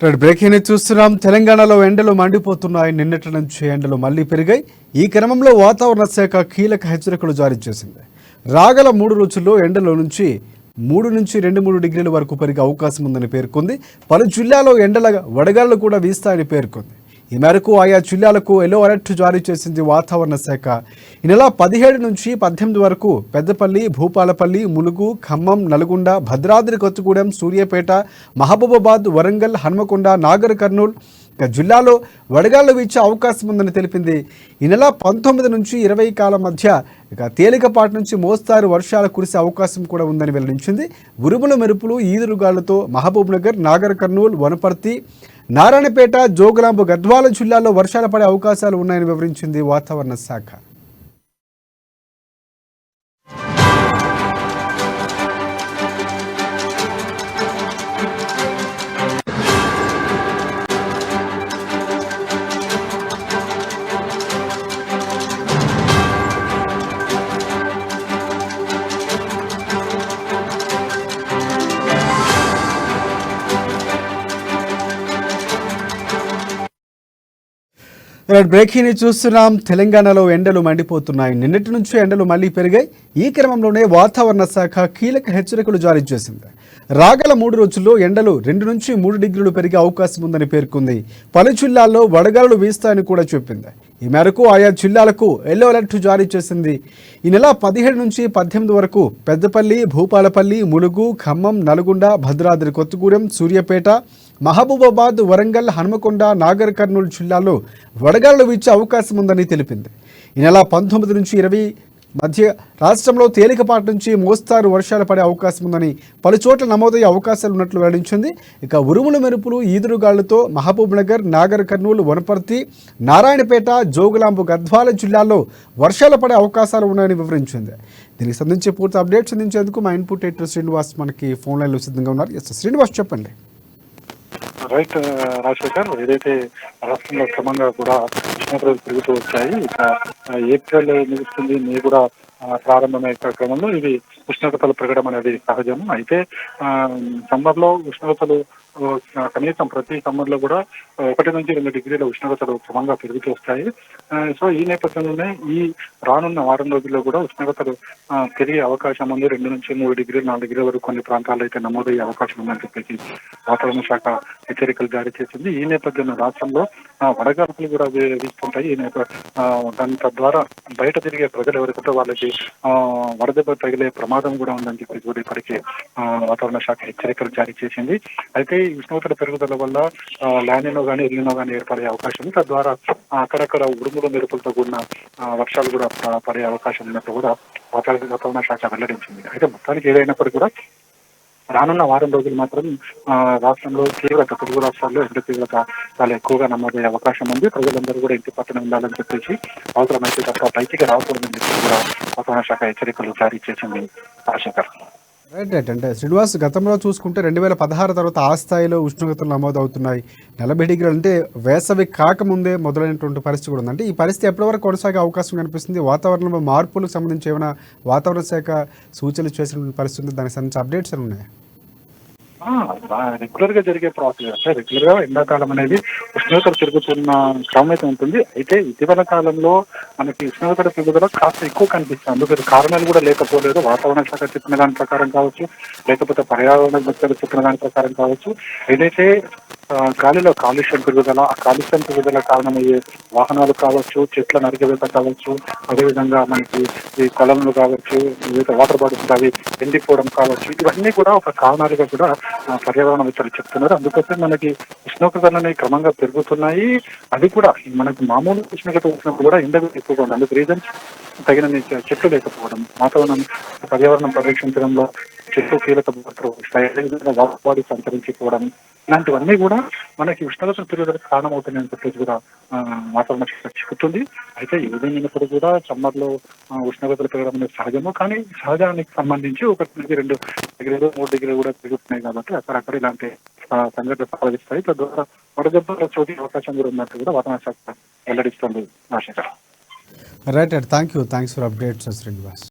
Breaking news చూస్తున్నాం. తెలంగాణలో ఎండలు మండిపోతున్నాయి. నిన్నటి నుంచి ఎండలు మళ్లీ పెరిగాయి. ఈ క్రమంలో వాతావరణ శాఖ కీలక హెచ్చరికలు జారీ చేసింది. రాగల 3 రోజుల్లో ఎండల నుంచి 3 నుంచి 2-3 డిగ్రీల వరకు పెరిగే అవకాశం ఉందని పేర్కొంది. పలు జిల్లాలో ఎండల వడగాళ్లు కూడా వీస్తాయని పేర్కొంది. ఈ మేరకు ఆయా జిల్లాలకు ఎల్లో అలర్ట్ జారీ చేసింది వాతావరణ శాఖ. ఈ నెల 17 నుంచి 18 వరకు పెద్దపల్లి, భూపాలపల్లి, ములుగు, ఖమ్మం, నల్గొండ, భద్రాద్రి కొత్తగూడెం, సూర్యాపేట, మహబూబాబాద్, వరంగల్, హన్మకొండ, నాగర్ కర్నూలు జిల్లాలో వడగాళ్లు వీచే అవకాశం ఉందని తెలిపింది. ఈ నెల 19 నుంచి 20 కాలం మధ్య తేలికపాటి నుంచి మోస్తారు వర్షాలు కురిసే అవకాశం కూడా ఉందని వెల్లడించింది. ఉరుములు మెరుపులు, ఈదురుగాళ్లతో మహబూబ్ నగర్, నాగర్ కర్నూలు, వనపర్తి, నారాయణపేట, జోగులాంబ, గద్వాల జిల్లాల్లో వర్షాలు పడే అవకాశాలు ఉన్నాయని వివరించింది వాతావరణ శాఖ. బ్రేకింగ్ న్యూస్ చూస్తున్నాం. తెలంగాణలో ఎండలు మండిపోతున్నాయి. నిన్నటి నుంచి ఎండలు మళ్లీ పెరిగాయి. ఈ క్రమంలోనే వాతావరణ శాఖ కీలక హెచ్చరికలు జారీ చేసింది. రాగల 3 రోజుల్లో ఎండలు 2 నుంచి 3 డిగ్రీలు పెరిగే అవకాశం ఉందని పేర్కొంది. పలు జిల్లాల్లో వడగాలులు వీస్తాయని కూడా చెప్పింది. ఈ మేరకు ఆయా జిల్లాలకు ఎల్లో అలర్ట్ జారీ చేసింది. ఈ నెల 17 నుంచి 18 వరకు పెద్దపల్లి, భూపాలపల్లి, ములుగు, ఖమ్మం, నల్గొండ, భద్రాద్రి కొత్తగూడెం, సూర్యాపేట, మహబూబాబాద్, వరంగల్, హన్మకొండ, నాగర్ కర్నూలు జిల్లాల్లో వడగాళ్లు వీచే అవకాశం ఉందని తెలిపింది. ఈ నెల 19 నుంచి 20 మధ్య రాష్ట్రంలో తేలికపాటి నుంచి మోస్తారు వర్షాలు పడే అవకాశం ఉందని పలు చోట్ల నమోదయ్యే అవకాశాలు ఉన్నట్లు వెల్లడించింది. ఇక ఉరుములు మెరుపులు, ఈదురుగాళ్లతో మహబూబ్ నగర్, నాగర్ కర్నూలు, వనపర్తి, నారాయణపేట, జోగులాంబ, గద్వాల జిల్లాల్లో వర్షాలు పడే అవకాశాలు ఉన్నాయని వివరించింది. దీనికి సంబంధించి పూర్తి అప్డేట్స్ అందించేందుకు మా ఇన్పుట్ ఎడిటర్ శ్రీనివాస్ మనకి ఫోన్ లైన్లో సిద్ధంగా ఉన్నారు. ఎస్ శ్రీనివాస్, చెప్పండి. రైట్ రాజశేఖర్, ఏదైతే రాష్ట్రంలో క్రమంగా కూడా ఉష్ణోగ్రతలు పెరుగుతూ వచ్చాయి. ఇక ఏప్రిల్ ముగుస్తుంది, మే కూడా ప్రారంభమయ్యే క్రమంలో ఇవి ఉష్ణోగ్రతలు పెరగడం అనేది సహజం. అయితే సమ్మర్లో ఉష్ణోగ్రతలు కనీసం ప్రతి సమ్మర్లో కూడా 1 నుంచి 2 డిగ్రీల ఉష్ణోగ్రతలు క్రమంగా పెరుగుతూ వస్తాయి. సో ఈ నేపథ్యంలోనే ఈ రానున్న వారం రోజుల్లో కూడా ఉష్ణోగ్రతలు పెరిగే అవకాశం ఉంది. 2 నుంచి 3 డిగ్రీలు, 4 డిగ్రీల వరకు కొన్ని ప్రాంతాల్లో అయితే నమోదయ్యే అవకాశం ఉందని చెప్పేసి వాతావరణ శాఖ హెచ్చరికలు జారీ చేసింది. ఈ నేపథ్యంలో రాష్ట్రంలో వడగాల్పులు కూడా వీస్తుంటాయి. దాని తద్వారా బయట తిరిగే ప్రజలు ఎవరికంటే వాళ్ళకి వడదెబ్బ తగిలే ప్రమాదం కూడా ఉందని చెప్పేసి కూడా ఇప్పటికే వాతావరణ శాఖ హెచ్చరికలు జారీ చేసింది. అయితే ఈ ఉష్ణోగ్రత పెరుగుదల వల్ల లానినో కానీ ఎల్నినో కానీ ఏర్పడే అవకాశం ఉంది. తద్వారా అక్కడక్కడ ఉరుములు మెరుపులతో కూడిన వర్షాలు కూడా పడే అవకాశం ఉన్నట్టు కూడా వాతావరణ శాఖ వెల్లడించింది. అయితే మొత్తానికి ఏదైనప్పటికీ కూడా రానున్న వారం రోజులు మాత్రం రాష్ట్రంలో తీవ్రత, తెలుగు రాష్ట్రాల్లో ఎండ తీవ్రత చాలా ఎక్కువగా నమోదయ్యే అవకాశం ఉంది. ప్రజలందరూ కూడా ఇంటి పక్కన ఉండాలని చెప్పేసి, అవసరమైతే తప్ప బయటికి రాకూడదని చెప్పి కూడా వాతావరణ శాఖ హెచ్చరికలు జారీ చేసింది. రాజశేఖర్, రైట్ అంటే శ్రీనివాస్, గతంలో చూసుకుంటే 2016 తర్వాత ఆ స్థాయిలో ఉష్ణోగ్రతలు నమోదవుతున్నాయి. 40 డిగ్రీలు అంటే వేసవి కాకముందే మొదలైనటువంటి పరిస్థితి కూడా ఉంది. అంటే ఈ పరిస్థితి ఎప్పటి వరకు కొనసాగే అవకాశం కనిపిస్తుంది? వాతావరణంలో మార్పులకు సంబంధించి ఏమైనా వాతావరణ శాఖ సూచనలు చేసినటువంటి పరిస్థితి ఉంది? దానికి సంబంధించి అప్డేట్స్ అని ఉన్నాయి? రెగ్యులర్ గా జరిగే ప్రాసెస్. అంటే రెగ్యులర్ గా ఎండాకాలం అనేది ఉష్ణోగ్రత పెరుగుతున్న క్రమం అయితే ఉంటుంది. అయితే ఇటీవల కాలంలో మనకి ఉష్ణోగ్రత పెరుగుదల కాస్త ఎక్కువ కనిపిస్తుంది. అందుకు కారణాలు కూడా లేకపోలేదు. వాతావరణ శాఖ చెప్పిన దాని ప్రకారం కావచ్చు, లేకపోతే పర్యావరణ చెప్పిన దాని ప్రకారం కావచ్చు. ఏదైతే గాలిలో కాలుష్యం పెరుగుదల, ఆ కాలుష్యం పెరుగుదల కారణమయ్యే వాహనాలు కావచ్చు, చెట్ల నరికివేత కావచ్చు, అదేవిధంగా మనకి ఈ కొలంలు కావచ్చు, వాటర్ బాటిల్స్ అవి ఎండిపోవడం కావచ్చు, ఇవన్నీ కూడా ఒక కారణాలుగా కూడా పర్యావరణవేత్తలు చెప్తున్నారు. అందుకోసం మనకి ఉష్ణోగ్రతలు క్రమంగా పెరుగుతున్నాయి. అది కూడా మనకి మామూలు ఉష్ణోగ్రత వచ్చినప్పుడు కూడా ఎండ ఎక్కువగా ఉంది. అందుకు రీజన్స్ తగిన చెట్లు లేకపోవడం, వాతావరణం పర్యావరణం పరిరక్షించడంలో చెట్లు కీలక పాత్ర వస్తాయి. అదేవిధంగా వాటర్ బాడీస్ అంతరించిపోవడం, ఇలాంటివన్నీ కూడా మనకి ఉష్ణోగ్రత పెరుగుదలకు కారణమవుతున్నాయని చెప్పేసి కూడా వాతావరణ శాఖ చెబుతుంది. అయితే ఏదైనప్పుడు కూడా సమ్మర్ లో ఉష్ణోగ్రతలు పెరగడం అనేది సహజము. కానీ సహజానికి సంబంధించి 1 నుంచి 2 డిగ్రీలు, 3 డిగ్రీలు కూడా పెరుగుతున్నాయి కాబట్టి అక్కడక్కడ ఇలాంటి సంఘటనలు సంభవిస్తాయి. తద్వారా వడదెబ్బల చోటి అవకాశం కూడా ఉన్నట్టు కూడా వాతావరణ శాఖ వెల్లడిస్తుంది. Rajasekhar, right, thanks for updates Srinivas.